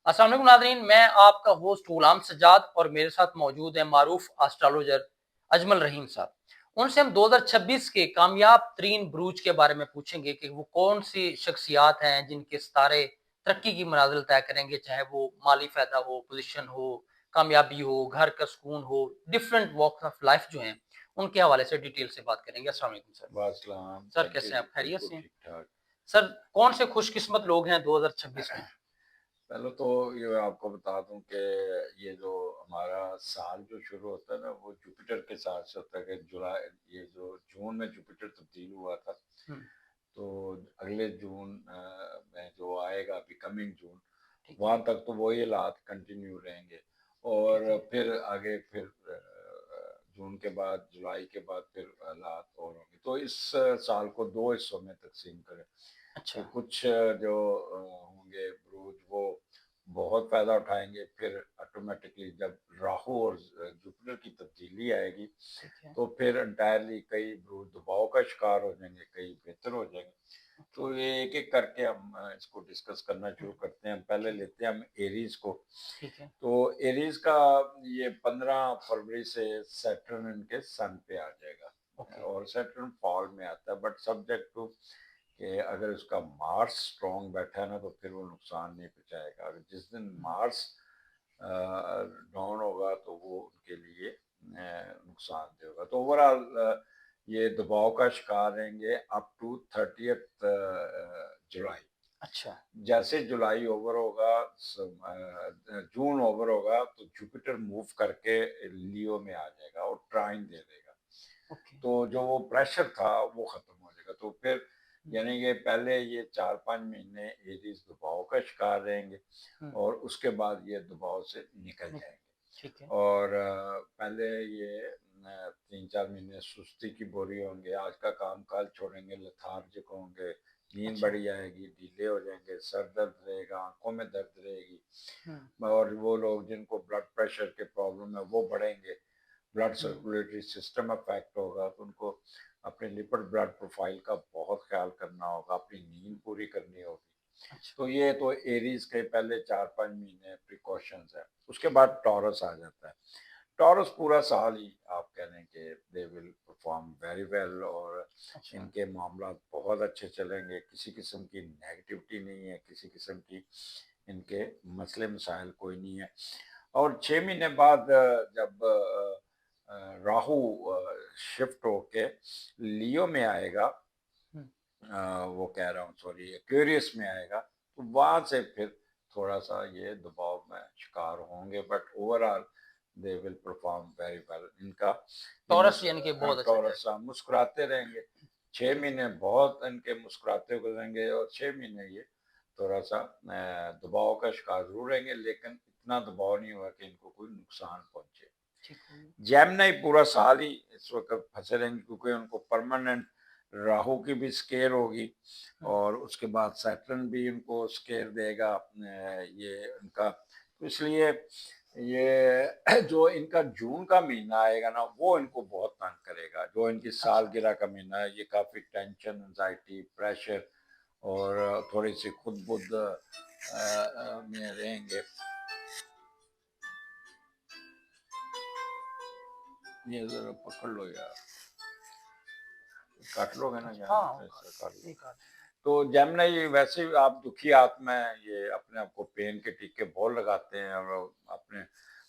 अस्सलाम वालेकुम नाज़रीन, मैं आपका होस्ट गुलाम सज्जाद और मेरे साथ मौजूद है मारूफ एस्ट्रोलॉजर अजमल रहीम साहब। उनसे हम 2026 के कामयाब तरीन बुरूज के बारे में पूछेंगे कि वो कौन सी शख्सियात हैं जिनके सितारे तरक्की की मनाजिल तय करेंगे, चाहे वो माली फ़ायदा हो, पोज़ीशन हो, कामयाबी हो, घर का सुकून हो, डिफरेंट वॉक्स ऑफ लाइफ जो हैं, उनके हवाले से डिटेल से बात करेंगे। अस्सलाम वालेकुम सर। वासलाम, सर थैंक यू कैसे हैं जी, आप? खैरियत बिल्कुल से हैं? ठीक-ठाक। सर कौन से खुशकिस्मत लोग हैं 2026 में? पहले तो ये आपको बता दूँ कि ये जो हमारा साल जो शुरू होता है ना, वो जुपिटर के साथ से होता है कि जुलाई ये जो जून में जुपिटर तब्दील हुआ था, हुँ, तो अगले जून में जो आएगा अभी कमिंग जून, ठीक है, वहाँ तक तो वही हालात कंटिन्यू रहेंगे ठीक और है। फिर आगे फिर जून के बाद, जुलाई के बाद फिर हालात और होंगे। तो इस साल को 2 हिस्सों में तक़सीम करें। अच्छा, कि कुछ जो होंगे ब्रूज वो बहुत फ़ायदा उठाएँगे, फिर ऑटोमैटिकली जब राहु और जुपिटर की तब्दीली आएगी, ठीक है। तो फिर एंटायरली कई ब्रूज दबाव का शिकार हो जाएँगे, कई बेहतर हो जाएँगे। ओके, तो ये एक-एक करके हम इसको डिस्कस करना हुँ, शुरू करते हैं। पहले ठीक लेते हैं हम एरीज़ को। ठीक है। तो एरीज़ का ये 15 फरवरी से सैटर्न इनके सन पे आ जाएगा ओके, और सैटर्न फॉल में आता है बट सब्जेक्ट टू कि अगर उसका मार्स स्ट्रॉन्ग बैठा है ना तो फिर वो नुकसान नहीं पहुँचाएगा। अगर जिस दिन हुँ, मार्स डाउन होगा तो वो उनके लिए नुकसानदेह होगा। तो ओवरऑल ये दबाव का शिकार रहेंगे अप टू 30th जुलाई। अच्छा, जैसे जुलाई ओवर होगा जून ओवर होगा तो जुपिटर मूव करके लियो में आ जाएगा और ट्राइन दे देगा। ओके, तो जो वो प्रेशर था वो खत्म हो जाएगा। तो फिर हुँ, यानी कि पहले ये 4-5 महीने एरीज़ दबाव का शिकार रहेंगे हुँ, और उसके बाद ये दबाव से निकल हुँ, जाएँगे। ठीक है, और पहले ये 3-4 महीने सुस्ती की बोरी होंगे, आज का काम-काज छोड़ेंगे, लेथार्जिक होंगे, नींद अच्छा, बड़ी आएगी, ढीले हो जाएँगे, सर दर्द रहेगा, आँखों में दर्द रहेगी हुँ, और वो लोग जिनको ब्लड प्रेशर के प्रॉब्लम है वो बढ़ेंगे। ब्लड हुँ, सर्कुलेटरी सिस्टम अफेक्ट होगा तो उनको अपने लिपिड ब्लड प्रोफाइल का बहुत ख्याल करना होगा, अपनी नींद पूरी करनी होगी। अच्छा, तो ये तो एरीज़ के पहले 4-5 महीने प्रिकॉशंस है। उसके बाद टॉरस आ जाता है। टॉरस पूरा साल ही आप कह लें कि they will perform very well और अच्छा, इनके मामला बहुत अच्छे चलेंगे, किसी किस्म की नेगेटिविटी नहीं है, किसी किस्म की इनके मसले मसाइल कोई नहीं है। और 6 महीने बाद जब राहु शिफ्ट होके लियो में आएगा हुँ, वो कह रहा हूँ सॉरी एक्वेरियस में आएगा, तो वहाँ से फिर थोड़ा-सा ये दबाव में शिकार होंगे but overall they will perform very well. इनका ये टॉरस यानी कि बहुत अच्छा टॉरस जाएगा। मुस्कुराते रहेंगे। 6 ठीक है, महीने बहुत इनके मुस्कुराते गुजरेंगे और 6 महीने ये थोड़ा-सा दबाव का शिकार ज़रूर रहेंगे लेकिन इतना दबाव नहीं होगा कि इनको कोई नुकसान पहुँचे। ठीक हो गया। जेमिनी पूरा साल ही इस वक़्त फँसे रहेंगे क्योंकि उनको परमानेंट राहु की भी स्केर होगी हुँ, और उसके बाद सैटर्न भी उनको स्केर देगा ये उनका तो इसलिए ये जो इनका जून का महीना आएगा ना वो इनको बहुत तंग करेगा। जो इनकी अच्छा, सालगिरह का महीना है ये काफ़ी टेंशन, एंग्ज़ायटी, प्रेशर और थोड़ी-सी खुद-बुद में रहेंगे। ये ज़रा पकड़ लो यार। काट लोगे ना अच्छा, क्या? हाँ, वो ऐसा कर लो। एक आध तो जेमिनी वैसे भी आप दुखी आत्मा है, ये अपने आप को पेन के टीके बहुत लगाते हैं और अपने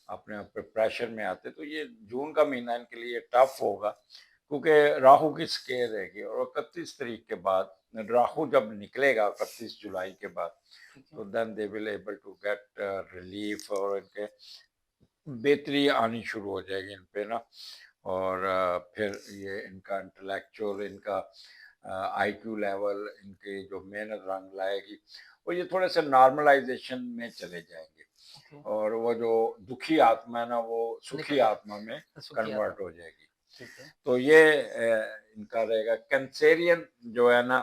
अपने आप पे प्रेशर में आते हैं, तो ये जून का महीना इनके लिए टफ होगा क्योंकि राहु की स्केर रहेगी और 31 तारीख के बाद राहु जब निकलेगा 31 जुलाई के बाद ठीक है, तो then they will able to get relief और इनके बेहतरी आनी शुरू हो जाएगी इन पे ना और फिर ये इनका इंटेलेक्चुअल इनका आईक्यू लेवल इनके जो मेहनत रंग लाएगी और ये थोड़े से नॉर्मलाइजेशन में चले जाएंगे ओके, और वो जो दुखी आत्मा है ना वो सुखी निकल आत्मा में जाए। सुखी आत्मा, कन्वर्ट हो जाएगी। ठीक है, तो ये इनका रहेगा कैंसेरियन जो है ना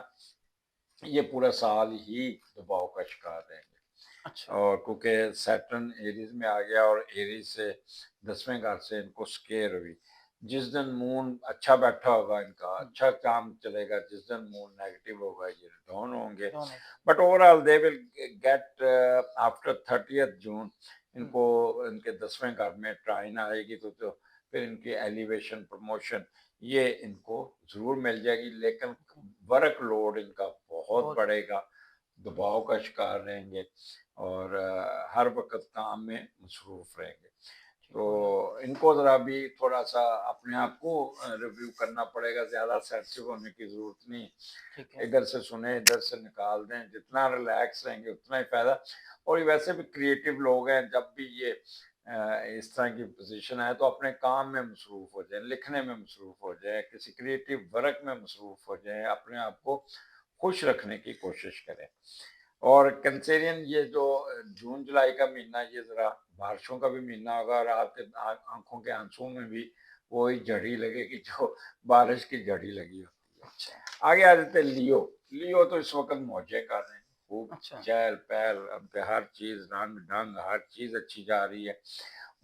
ये पूरा साल ही दबाव का शिकार रहेंगे अच्छा, और क्योंकि सैटर्न एरीज में आ गया और एरीज से 10वें घर से इनको स्केयर हुई जिस दिन मून अच्छा बैठा होगा इनका अच्छा काम चलेगा, जिस दिन मून नेगेटिव होगा ये डाउन होंगे। दोनों। But overall they will get after 30th जून हम्म, इनको इनके 10वें घर में ट्राइन आएगी तो फिर इनकी एलिवेशन प्रमोशन ये इनको जरूर मिल जाएगी, लेकिन वर्क लोड इनका बहुत बहुत बढ़ेगा, दबाव का शिकार रहेंगे और हर वक्त काम में मसरूफ रहेंगे। ठीक तो बोला। इनको ज़रा भी थोड़ा-सा अपने आप को रिव्यू करना पड़ेगा, ज़्यादा सेंसिटिव होने की ज़रूरत नहीं। ठीक है। इधर से सुने, इधर से निकाल दें, जितना रिलैक्स रहेंगे उतना ही फ़ायदा। और ये वैसे भी क्रिएटिव लोग हैं, जब भी ये इस तरह की पोज़ीशन आए तो अपने काम में मसरूफ़ हो जाएँ, लिखने में मसरूफ़ हो जाएँ, किसी क्रिएटिव वर्क में मसरूफ़ हो जाएँ, अपने आप को खुश रखने की कोशिश करें। और कैंसेरियन ये जो जून जुलाई का महीना ये ज़रा बारिशों का भी महीना होगा और आपके आँखों के आंसुओं में भी वही झड़ी लगेगी जो बारिश की झड़ी लगी होती है। अच्छा। आगे आ जाते हैं लियो। लियो तो इस वक़्त मौजें कर रहे हैं, खूब अच्छा। चहल-पहल, अब तो हर चीज़ रंग-ढंग हर चीज़ अच्छी जा रही है।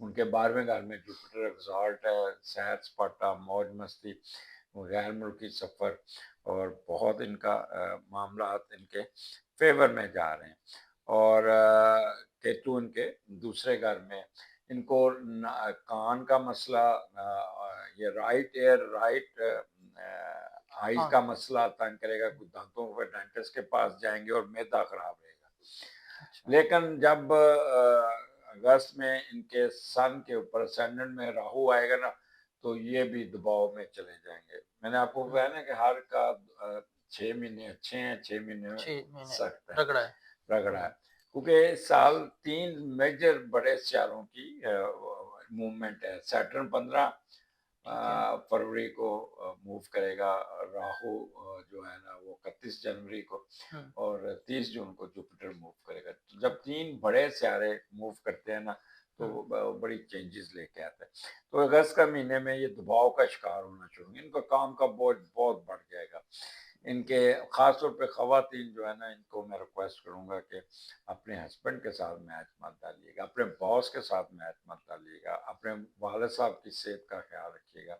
उनके 12वें घर में जुपिटर एग्ज़ॉल्ट है, सैर-सपाटा, मौज-मस्ती, गैर मुल्की सफ़र और बहुत इनका मामलात इनके फ़ेवर में जा रहे हैं। और केतु इनके दूसरे घर में, इनको कान का मसला, ये राइट ईयर राइट आईज हाँ। का मसला तंग करेगा, कुछ दांतों पर डेंटिस्ट के पास जाएंगे और मैदा खराब रहेगा। अच्छा। लेकिन जब अगस्त में इनके सन के ऊपर असेंडेंट में राहु आएगा ना तो ये भी दबाव में चले जाएंगे। मैंने आपको हम्म, बताया ना कि हर का 6 महीने अच्छे हैं, 6 महीने में 6 महीने सख्त है, रगड़ा है। रगड़ा है। क्योंकि इस साल 3 मेजर बड़े सियारों की मूवमेंट है। सैटर्न 15 ठीक है। फरवरी को मूव करेगा, राहु जो है ना वो 31 जनवरी को, हम्म। और 30 जून को जुपिटर मूव करेगा। तो जब 3 बड़े सियारे मूव करते हैं ना तो हम्म। बड़ी चेंजेस लेके आते हैं। तो अगस्त का महीने में ये दबाव का शिकार होना शुरू होंगे, इनका काम का बोझ बहुत बढ़ जाएगा। इनके खासतौर पे खवातीन जो है ना, इनको मैं रिक्वेस्ट करूंगा कि अपने हस्बैंड के साथ मैच मत डालिएगा, अपने बॉस के साथ मैच मत डालिएगा, अपने वालिद साहब की सेहत का ख्याल रखिएगा,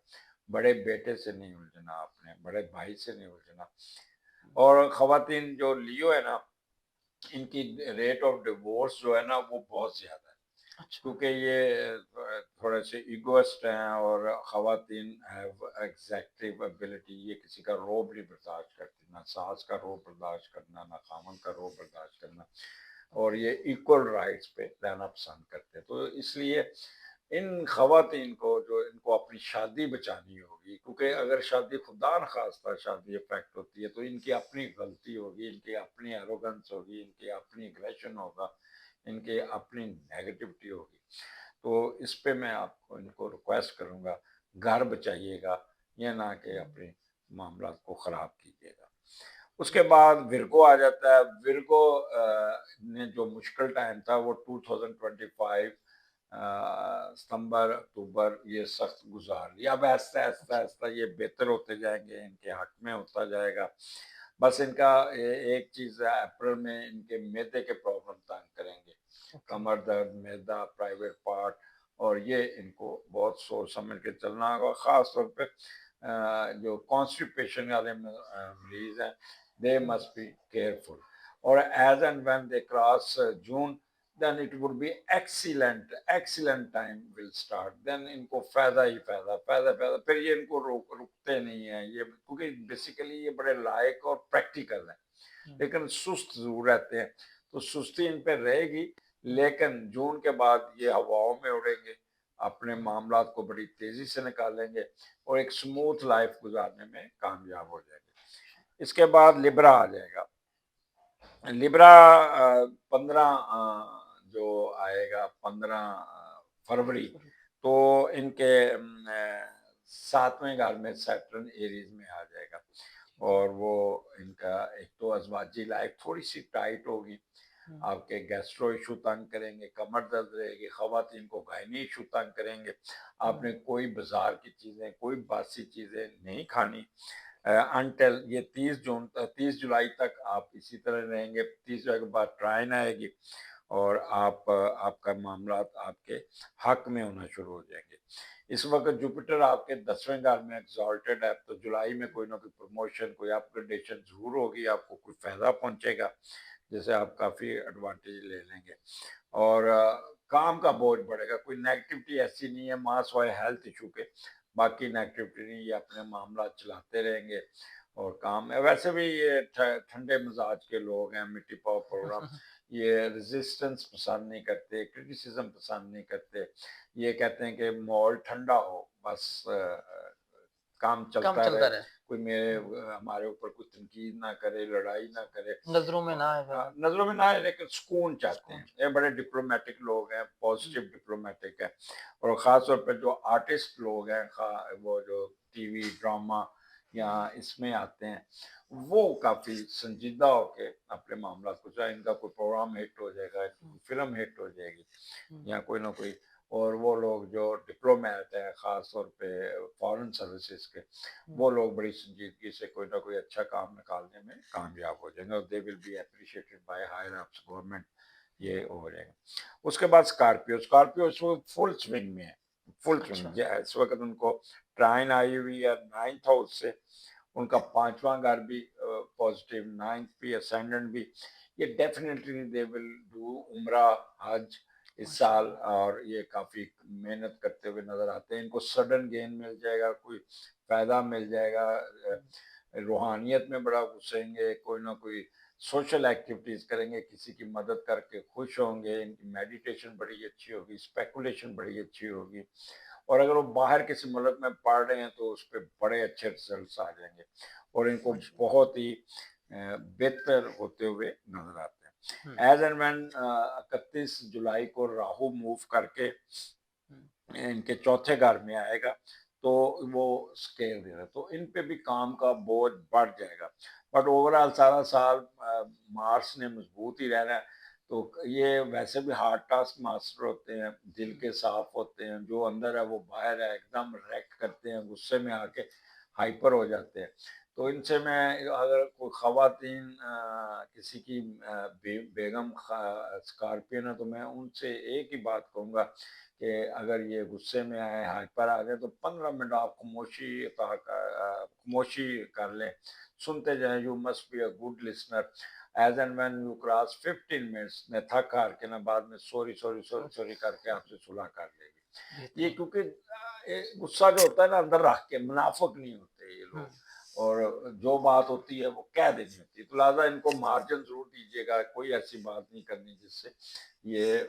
बड़े बेटे से नहीं उलझना, आपने बड़े भाई से नहीं उलझना। और खवातीन जो लियो है ना, इनकी रेट ऑफ डिवोर्स जो है ना वो बहुत ज्यादा है, अच्छा। क्योंकि ये थोड़े से इगोइस्ट हैं और खवातीन हैव एग्जेक्टिव एबिलिटी, ये किसी का रोब नहीं बर्दाश्त करती, ना सास का रोब बर्दाश्त करना, ना खामन का रोब बर्दाश्त करना, और ये इक्वल राइट्स पे रहना पसंद करते हैं। तो इसलिए इन खवातीन को जो इनको अपनी शादी बचानी होगी, क्योंकि अगर शादी खुदा न खास्ता शादी इफेक्ट होती है तो इनकी अपनी गलती होगी, इनकी अपनी एरोगेंस होगी, इनकी अपनी एग्रेशन होगा, इनकी अपनी नेगेटिविटी होगी। तो इस पे मैं आपको इनको रिक्वेस्ट करूंगा, घर बचाइएगा, ये ना कि अपने मामला को ख़राब कीजिएगा। उसके बाद विरगो आ जाता है। विरगो ने जो मुश्किल टाइम था वो 2025 सितंबर अक्टूबर ये सख्त गुजार लिया। अब ऐसा ऐसा अच्छा। ऐसा ये बेहतर होते जाएंगे, इनके हक में होता जाएगा। बस इनका एक चीज़ है, अप्रैल में इनके मैदे के प्रॉब्लम तंग करेंगे, ओके। कमर दर्द, मैदा, प्राइवेट पार्ट, और ये इनको बहुत सोच समझ के चलना होगा। ख़ास तौर पे जो कॉन्स्टिपेशन वाले मरीज हैं, they must be careful. Or as and when they cross June, then it would be excellent time will start. Then इनको फायदा ही फायदा, फायदा फायदा, फिर ये इनको रुकते नहीं है ये, क्योंकि बेसिकली ये बड़े लायक और प्रैक्टिकल हैं, लेकिन सुस्त जरूर रहते हैं। तो सुस्ती इन पे रहेगी, लेकिन जून के बाद ये हवाओं में उड़ेंगे, अपने मामलात को बड़ी तेजी से निकालेंगे और एक स्मूथ लाइफ गुजारने में कामयाब हो जाएंगे। इसके बाद लिब्रा आ जाएगा। लिब्रा 15 जो आएगा 15 फरवरी, तो इनके 7वें घर में सैटर्न एरीज में आ जाएगा, ठीक है। और वो इनका एक तो अजवाजी लाइफ थोड़ी सी टाइट होगी, आपके गैस्ट्रो इशू तंग करेंगे, कमर दर्द रहेगी, खवातीन को गायनी इशू तंग करेंगे। आपने कोई बाजार की चीज़ें, कोई बासी चीज़ें नहीं खानी अनटिल ये 30 जुलाई तक आप इसी तरह रहेंगे। 30 जुलाई के बाद ट्राइन आएगी और आपका मामला आपके हक में होना शुरू हो जाएंगे। इस वक्त जुपिटर आपके 10वें घर में एग्जॉल्टेड है, तो जुलाई में कोई ना कोई प्रमोशन, कोई अपग्रेडेशन जरूर होगी, आपको कोई फायदा पहुंचेगा जिसे आप काफ़ी एडवांटेज ले लेंगे। और काम का बोझ बढ़ेगा, कोई नेगेटिविटी ऐसी नहीं है मास वाए हेल्थ इशू के, बाकी नेगेटिविटी नहीं, ये अपने मामला चलाते रहेंगे और काम है। वैसे भी ये ठंडे मिजाज के लोग हैं, मिट्टी पाव प्रोग्राम, ये रेजिस्टेंस पसंद नहीं करते, क्रिटिसिज्म पसंद नहीं करते, ये कहते हैं कि माहौल ठंडा हो, बस काम काम चलता रहे, चलता रहे। कोई हमारे ऊपर कोई तनकीद ना करे, लड़ाई ना करे, नजरों में ना आए फिर। नजरों में ना आए, लेकिन सुकून चाहते सुकून। हैं। ये बड़े डिप्लोमेटिक लोग हैं, पॉजिटिव डिप्लोमेटिक है। और ख़ास तौर पर जो आर्टिस्ट लोग हैं, वो जो टीवी ड्रामा या इसमें आते हैं, वो काफ़ी संजीदा होके अपने मामला को, चाहे इनका कोई प्रोग्राम हिट हो जाएगा, इनकी फिल्म हिट हो जाएगी या कोई ना कोई, और वो लोग जो डिप्लोमेट हैं ख़ास तौर पे फॉरेन सर्विसेज के, वो लोग बड़ी संजीदगी से कोई ना कोई अच्छा काम निकालने में कामयाब हो जाएंगे और they will be appreciated by higher ups government, ये हो जाएगा। उसके बाद स्कॉर्पियो, स्कॉर्पियो इस वक्त फुल स्विंग में है, फुल अच्छा। स्विंग। इस वक्त उनको ट्राइन आई हुई है 9th हाउस से, उनका 5वां घर भी पॉजिटिव, 9th भी, असेंडेंट भी। ये डेफिनेटली दे विल डू उम्रा हज इस साल, और ये काफ़ी मेहनत करते हुए नज़र आते हैं। इनको सडन गेन मिल जाएगा, कोई फ़ायदा मिल जाएगा, रूहानियत में बड़ा घुसेंगे, कोई ना कोई सोशल एक्टिविटीज़ करेंगे, किसी की मदद करके खुश होंगे, इनकी मेडिटेशन बड़ी अच्छी होगी, स्पेकुलेशन बड़ी अच्छी होगी, और अगर वो बाहर किसी मुल्क में पढ़ रहे हैं तो उस पर बड़े अच्छे रिजल्ट्स आ जाएंगे और इनको बहुत ही बेहतर होते हुए नजर आते हैं। एज एंड व्हेन 31 जुलाई को राहु मूव करके इनके चौथे घर में आएगा, तो वो स्केल दे रहा है, तो इन पे भी काम का बोझ बढ़ जाएगा। बट ओवरऑल सारा साल मार्स ने मजबूत ही रहना है, तो ये वैसे भी हार्ड टास्क मास्टर होते हैं, दिल के साफ होते हैं, जो अंदर है वो बाहर है, एकदम रिएक्ट करते हैं, गुस्से में आके हाइपर हो जाते हैं। तो इनसे मैं, अगर कोई खवातीन किसी की बेगम स्कॉर्पियन है, तो मैं उनसे एक ही बात कहूँगा कि अगर ये गुस्से में आए, हाइपर आ गए, तो 15 मिनट आप खामोशी कर लें, सुनते जाएं। You must be a good listener. As and when you cross 15 minutes में थक हार के ना, बाद में सॉरी सॉरी सॉरी सॉरी करके आपसे सुलह कर लेगी ये, क्योंकि गुस्सा जो होता है ना, अंदर रख के, मुनाफिक नहीं होते ये लोग, और जो बात होती है वो कह देनी होती है। तो लिहाजा इनको मार्जिन जरूर दीजिएगा, कोई ऐसी बात नहीं करनी जिससे ये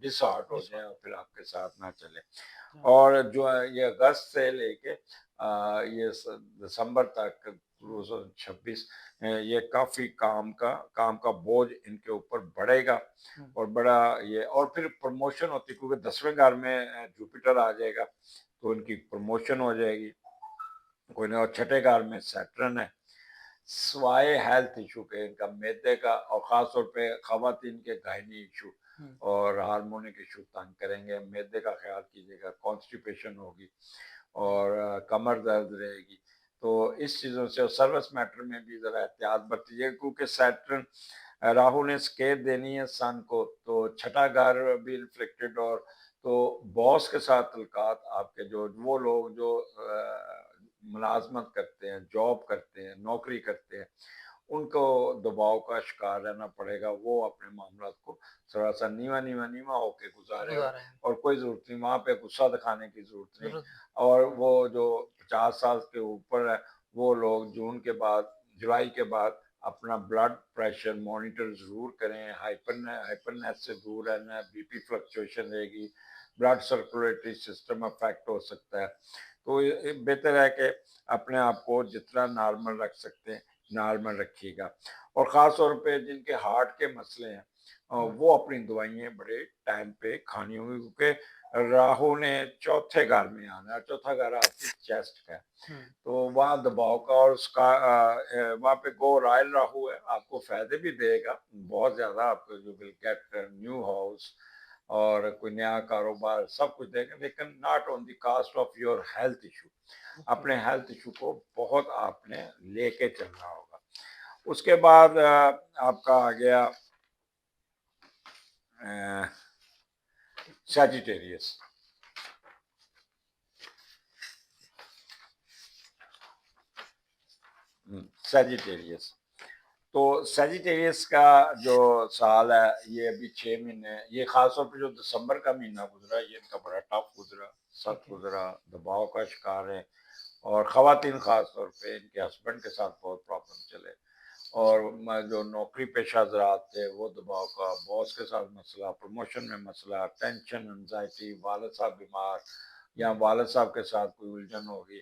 डिसहार्ट हो जाए और फिर आपके साथ ना चले। और जो है ये अगस्त से लेके ये दिसंबर तक 2026, ये काफी काम का बोझ इनके ऊपर बढ़ेगा और बड़ा ये, और फिर प्रमोशन होती है, क्योंकि 10वें घर में जुपिटर आ जाएगा, तो इनकी प्रमोशन हो जाएगी। कोई ना, और छठे घर में सैटर्न है। स्वाय हेल्थ इशू के, इनका मैदे का, और ख़ास तौर पे ख़वातीन के गायनी इशू और हार्मोनिक इशू तंग करेंगे। मैदे का ख्याल कीजिएगा, कॉन्स्टिपेशन होगी और कमर दर्द रहेगी। तो इस चीज़ों से, और सर्वस मैटर में भी ज़रा एहतियात बरतीजिएगा, क्योंकि सैटर्न राहु ने स्केप देनी है सन को, तो छठा घर भी इन्फ्लिक्टेड, और तो बॉस के साथ तल्कात आपके, जो वो लोग जो मुलाजमत करते हैं, जॉब करते हैं, नौकरी करते हैं, उनको दबाव का शिकार रहना पड़ेगा। वो अपने मामला को थोड़ा सा नीवा नीवा नीवा होके गुजारे, और कोई ज़रूरत नहीं, वहाँ पे गुस्सा दिखाने की ज़रूरत नहीं। और वो जो 50 साल के ऊपर है, वो लोग जून के बाद, जुलाई के बाद अपना ब्लड प्रेशर मॉनिटर ज़रूर करें, हाइपरनेस से दूर रहना है, बीपी फ्लक्चुएशन रहेगी, ब्लड सर्कुलेटरी सिस्टम अफेक्ट हो सकता है। तो ये बेहतर है कि अपने आप को जितना नॉर्मल रख सकते हैं नॉर्मल रखिएगा। और ख़ास तौर पे जिनके हार्ट के मसले हैं, वो अपनी दवाइयाँ बड़े टाइम पे खानी होंगी, क्योंकि राहु ने चौथे घर में आना है, चौथा घर आपकी चेस्ट का है, तो वहाँ दबाव का, और उसका वहाँ पे गो रॉयल राहु है, आपको फायदे भी देगा बहुत ज़्यादा, आपको जो विल गेट न्यू हाउस और कोई नया कारोबार सब कुछ देगा, लेकिन not on the cost of your health issue. अपने हेल्थ इशू को बहुत आपने लेके चलना होगा। उसके बाद आपका आ गया सैजिटेरियस। सैजिटेरियस। तो सैजिटेरियस का जो साल है ये अभी 6 महीने, ये खासतौर पर जो दिसंबर का महीना गुजरा ये इनका बड़ा टफ गुजरा, सख्त गुजरा, दबाव का शिकार है। और ख़वातीन खास तौर पे इनके हस्बैंड के साथ बहुत प्रॉब्लम चले, और जो नौकरी पेशा हज़रात थे वो दबाव का, बॉस के साथ मसला, प्रमोशन में मसला, टेंशन, एंजाइटी, वालिद साहब बीमार या वालिद साहब के साथ कोई उलझन होगी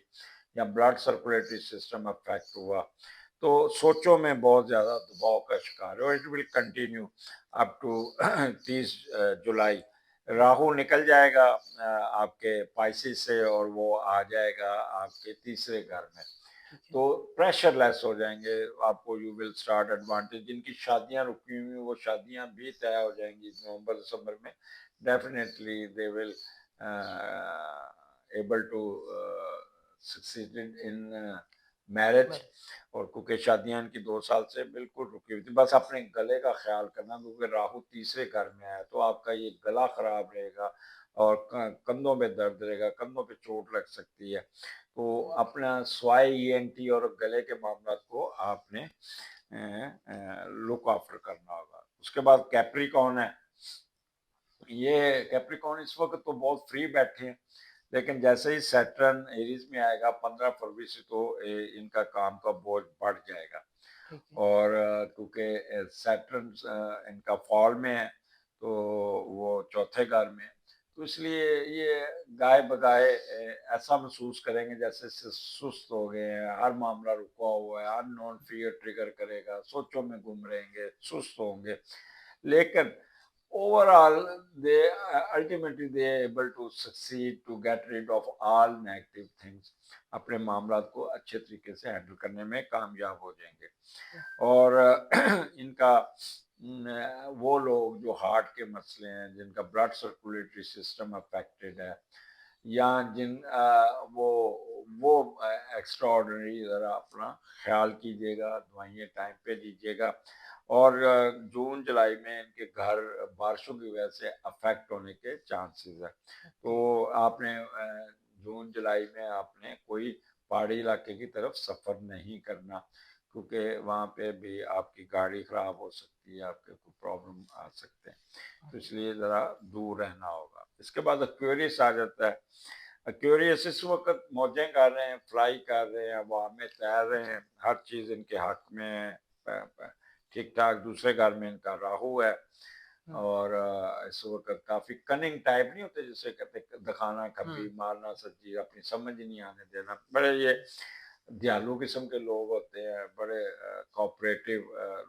या ब्लड सर्कुलेटरी सिस्टम अफेक्ट हुआ, तो सोचों में बहुत ज़्यादा दबाव का शिकार है। और it will continue up to 30 July. Rahu निकल जाएगा आपके पाइसिस से और वो आ जाएगा आपके तीसरे घर में, तो प्रेशर लेस हो जाएंगे आपको। You will start advantage. जिनकी शादियां रुकी हुई वो शादियां भी तय हो जाएंगी नवंबर दिसंबर में। Definitely they will able to succeed in marriage. और क्योंकि शादियां इनकी 2 साल से बिल्कुल रुकी हुई थी, बस अपने गले का ख्याल करना, क्योंकि राहु तीसरे घर में आया तो आपका ये गला खराब रहेगा और कंधों में दर्द रहेगा, कंधों पे चोट लग सकती है। तो अपना स्वाई ईएनटी और गले के मामला को आपने लुक आफ्टर करना होगा। उसके बाद कैप्रिकॉर्न है। ये कैप्रिकॉर्न इस वक्त तो बहुत फ्री बैठे हैं, लेकिन जैसे ही सैटर्न एरीज में आएगा 15 फरवरी से तो इनका काम का बोझ बढ़ जाएगा। और क्योंकि सैटर्न इनका फॉल में है तो वो चौथे घर में है, तो इसलिए ये गाय बगाए ऐसा महसूस करेंगे जैसे सुस्त हो गए हैं, हर मामला रुका हुआ है, अननोन फियर ट्रिगर करेगा, सोचों में गुम रहेंगे, सुस्त होंगे। लेकिन overall they ultimately they are able to succeed to get rid of all negative things। अपने मामलात को अच्छे तरीके से हैंडल करने में कामयाब हो जाएंगे। और इनका वो लोग जो हार्ट के मसले हैं, जिनका ब्लड सर्कुलेटरी सिस्टम अफेक्टेड है, या जिन वो एक्स्ट्रा ऑर्डिनरी ज़रा अपना ख्याल कीजिएगा, दवाइयाँ टाइम पे लीजिएगा। और जून जुलाई में इनके घर बारिशों की वजह से अफेक्ट होने के चांसेस है, तो आपने जून जुलाई में आपने कोई पहाड़ी इलाके की तरफ सफ़र नहीं करना, क्योंकि वहाँ पे भी आपकी गाड़ी ख़राब हो सकती है, आपके कोई प्रॉब्लम आ सकते हैं, तो इसलिए ज़रा दूर रहना होगा। इसके बाद एक्वेरियस आ जाता है। एक्वेरियस इस वक्त मौजें कर रहे हैं, फ्लाई कर रहे हैं, हवा में तैर रहे हैं, हर चीज़ इनके हक में ठीक ठाक। दूसरे घर में इनका राहु है और इस वक्त काफ़ी कनिंग टाइप नहीं होते जिसे कहते दिखाना, कभी मारना, सच्ची अपनी समझ ही नहीं आने देना, बड़े ये दयालु किस्म के लोग होते हैं, बड़े कोऑपरेटिव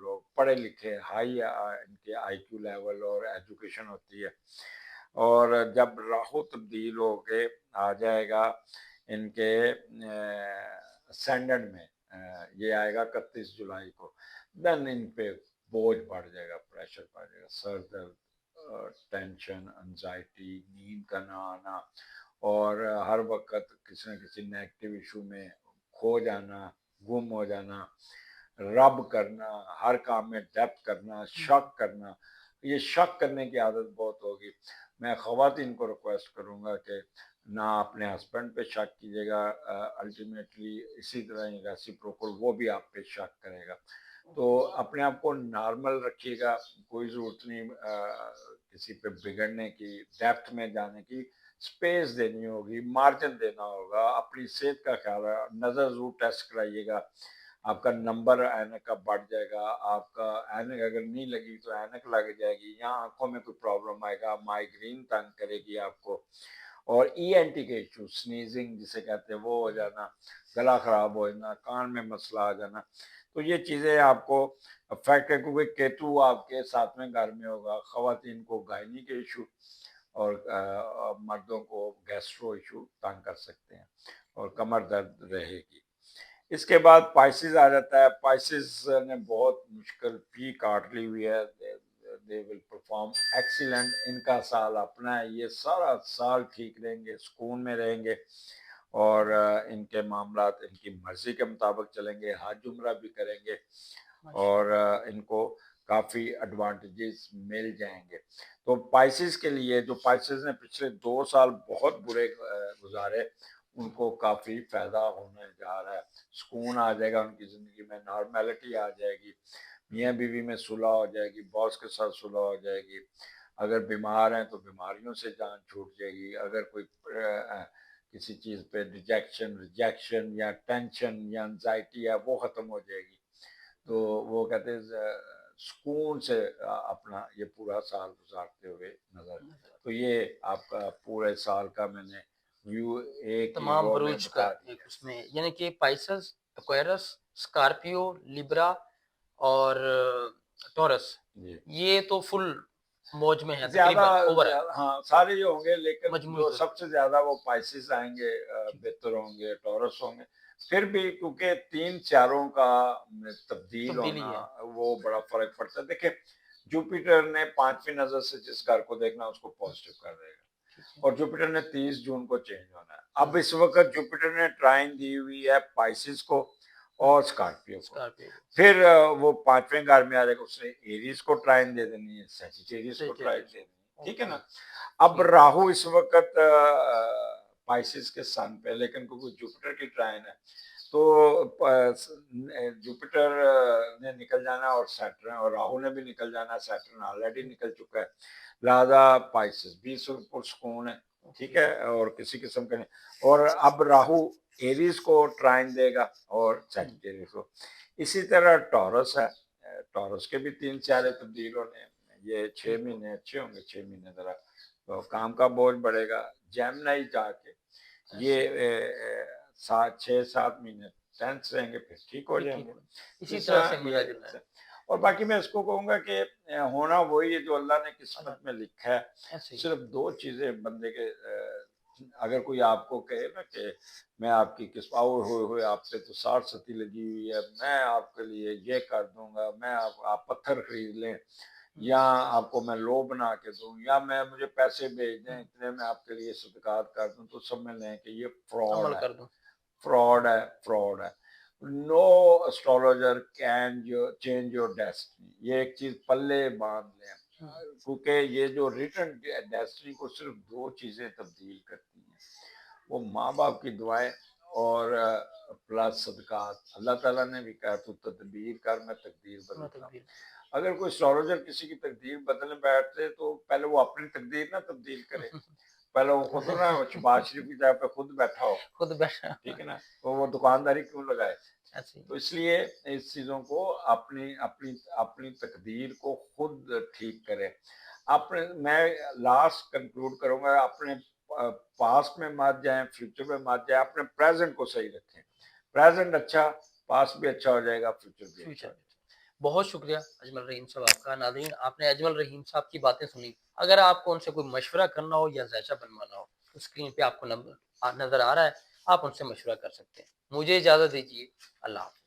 लोग, पढ़े लिखे, हाई इनके आईक्यू लेवल और एजुकेशन होती है। और जब राहु तब्दील होके आ जाएगा इनके असेंडेंट में, ये आएगा 31 जुलाई को, देन इन पे बोझ बढ़ जाएगा, प्रेशर बढ़ जाएगा, सर दर्द, टेंशन, एंजाइटी, नींद का ना आना, और हर वक्त किसी न किसी नेगेटिव इशू में खो जाना, गुम हो जाना, रब करना, हर काम में डेप्थ करना, शक करना। ये शक करने की आदत बहुत होगी। मैं ख़वातीन को रिक्वेस्ट करूँगा कि ना अपने हस्बैंड पे शक कीजिएगा, अल्टीमेटली इसी तरह ही रेसिप्रोकल वो भी आप पे शक करेगा। तो अपने आप को नॉर्मल रखिएगा, कोई ज़रूरत नहीं किसी पे बिगड़ने की, डेप्थ में जाने की, स्पेस देनी होगी, मार्जिन देना होगा, अपनी सेहत का ख्याल है, नज़र ज़रूर टेस्ट कराइएगा, आपका नंबर ऐनक का बढ़ जाएगा, आपका ऐनक अगर नहीं लगी तो ऐनक लग जाएगी, या आंखों में कोई प्रॉब्लम आएगा, माइग्रेन तंग करेगी आपको, और ईएनटी के इशू, स्नीजिंग जिसे कहते हैं वो हो जाना, गला खराब हो जाना, कान में मसला आ जाना, तो ये चीज़ें आपको अफेक्ट है, क्योंकि केतु आपके 7वें घर में होगा। ख़वातीन को गायनी के इशू और मर्दों को गैस्ट्रो इशू तंग कर सकते हैं और कमर दर्द रहेगी। इसके बाद पाइसिस आ जाता है। पाइसिस ने बहुत मुश्किल फी काट ली हुई है, दे विल परफॉर्म एक्सीलेंट। इनका साल अपना है, ये सारा साल ठीक रहेंगे, सुकून में रहेंगे, और इनके मामलात इनकी मर्जी के मुताबिक चलेंगे, हज उम्रा भी करेंगे, और इनको काफ़ी एडवांटेजेस मिल जाएंगे। तो पाइसेस के लिए, जो पाइसेस ने पिछले 2 साल बहुत बुरे गुजारे, उनको काफ़ी फ़ायदा होने जा रहा है। सुकून आ जाएगा उनकी ज़िंदगी में, नॉर्मेलिटी आ जाएगी, मियाँ बीवी में सुलह हो जाएगी, बॉस के साथ सुलह हो जाएगी। अगर बीमार हैं तो बीमारियों से जान छूट जाएगी। अगर कोई किसी चीज़ पे रिजेक्शन या टेंशन या एंजाइटी है, वो ख़त्म हो जाएगी। तो वो कहते हैं सुकून से अपना ये पूरा साल गुजारते हुए नजर। तो ये आपका पूरे साल का मैंने व्यू एक ही तमाम वो में बुरूज का बता एक दिया। उसमें, यानी कि पाइसेस, एक्वेरियस, स्कॉर्पियो, लिब्रा और टॉरस, जी, ये तो फुल मौज में है ज्यादा तकरीबन, ओवर है, हाँ सारे ही होंगे, लेकिन मजमूई जो तौर सबसे ज्यादा वो पाइसेस आएंगे, ठीक। बेहतर होंगे, टॉरस होंगे। फिर भी क्योंकि तीन चारों का तब्दील तब्दीली होना, है। वो बड़ा फर्क पड़ता है। देखिए, जुपिटर ने 5वीं नजर से जिस घर को देखना उसको पॉजिटिव कर देगा, ठीक है। और जुपिटर ने 30 जून को चेंज होना है। अब इस वक्त जुपिटर ने ट्राइन दी हुई है पाइसिस को और स्कॉर्पियो को। स्कॉर्पियो को, फिर वो 5वें घर में आ जाएगा, उसने एरीज को ट्राइन दे देनी है, सेजिटेरियस को ट्राइन सेजिटेरियस दे देनी है, को, ठीक है ओके, ना। अब ठीक। राहु इस वक्त पाइसिस के सन पे, लेकिन क्योंकि जुपिटर की ट्राइन है तो जुपिटर ने निकल जाना, और सैटर्न और राहु ने भी निकल जाना। सैटर्न ऑलरेडी निकल चुका है, लिहाजा पाइसिस भी सुकून है, ठीक है, और किसी किस्म का नहीं। और अब राहु एरीज को ट्राइन देगा और सैजिटेरियस को। इसी तरह टॉरस है, टॉरस के भी 3 सियारे तब्दील होने हैं। ये 6 महीने अच्छे होंगे, 6 महीने जरा तो काम का बोझ बढ़ेगा। जेमिनी जाके ये 6-7 महीने टेंस रहेंगे, फिर ठीक हो फिर ठीक जाएंगे। हो, इसी इस तरह से ये मिला जुला है। और बाकी मैं इसको कहूँगा कि होना वही है जो अल्लाह ने अल्लाह, किस्मत में लिखा है। ऐसे ही। सिर्फ दो चीजें बंदे के, अगर कोई आपको कहे ना कि मैं आपकी किस्मत, हुए आप पे तो 60 सती लगी हुई है, मैं आपके लिए ये कर दूंगा, मैं आप पत्थर खरीद लें, या आपको मैं लो बना के दूं, या मैं मुझे पैसे भेज दें इतने मैं आपके लिए सदकात कर दूं, तो समझ लें कि ये फ्रॉड अमल है, कर दूं। फ्रॉड है, फ्रॉड है। No astrologer can change your destiny, ये एक चीज पल्ले बांध लें, क्योंकि ये जो रिटर्न डेस्टिनी को सिर्फ दो चीजें तब्दील करती हैं, वो माँ बाप की दुआएं और प्लस सदकात। अल्लाह ताला ने भी कहा तू तदबीर कर, मैं तकदीर मैं बदलता हूँ। तकदीर, अगर कोई एस्ट्रोलॉजर किसी की तकदीर बदलने बैठते तो पहले वो अपनी तकदीर ना तब्दील करे, पहले वो खुद ना शबाज शरीफ की जगह पे खुद बैठा हो, खुद बैठा, ठीक है ना। तो वो दुकानदारी क्यों लगाए। ऐसे ही। तो इसलिए इस चीजों को अपनी अपनी अपनी तकदीर को खुद ठीक करें। अपने मैं लास्ट कंक्लूड करूंगा, अपने पास्ट में मत जाएं, फ्यूचर में मत जाएं, अपने प्रेजेंट को सही रखें। प्रेजेंट अच्छा, पास्ट भी अच्छा हो जाएगा, फ्यूचर भी अच्छा फ्यूचर हो में। बहुत शुक्रिया अजमल रहीम साहब आपका। नाज़रीन, आपने अजमल रहीम साहब की बातें सुनी। अगर आपको उनसे कोई मशवरा करना हो या ज़ैचा बनवाना हो, तो स्क्रीन पे आपको नंबर नज़र आ रहा है, आप उनसे मशवरा कर सकते हैं। मुझे इजाज़त दीजिए। अल्लाह हाफ़िज़।